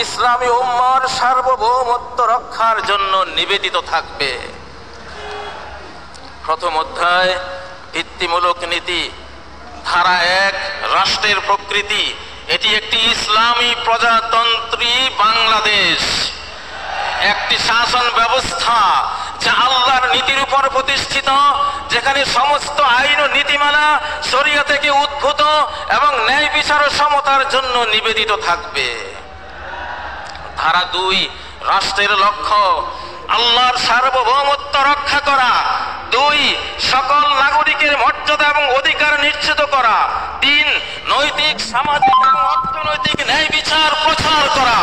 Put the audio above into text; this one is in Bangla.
ইসলামী উম্মার সার্বভৌমত্ব রক্ষার জন্য নিবেদিত থাকবে। প্রথম অধ্যায় ভিত্তিমূলক নীতি, ধারা 1 রাষ্ট্রের প্রকৃতি। এটি একটি ইসলামী প্রজাতন্ত্রী বাংলাদেশ, একটি শাসন ব্যবস্থা যা আল্লাহর নীতির উপর প্রতিষ্ঠিত, যেখানে সমস্ত আইন ও নীতিমালা শরিয়া থেকে উদ্ভূত এবং ন্যায় বিচার ও সমতার জন্য নিবেদিত থাকবে। ধারা 2 রাষ্ট্রের লক্ষ্য আল্লাহর সার্বভৌমত্ব রক্ষা করা। 2 সকল নাগরিকের মর্যাদা এবং অধিকার নিশ্চিত করা। 3 নৈতিক, সামাজিক এবং অর্থনৈতিক ন্যায় বিচার প্রচার করা।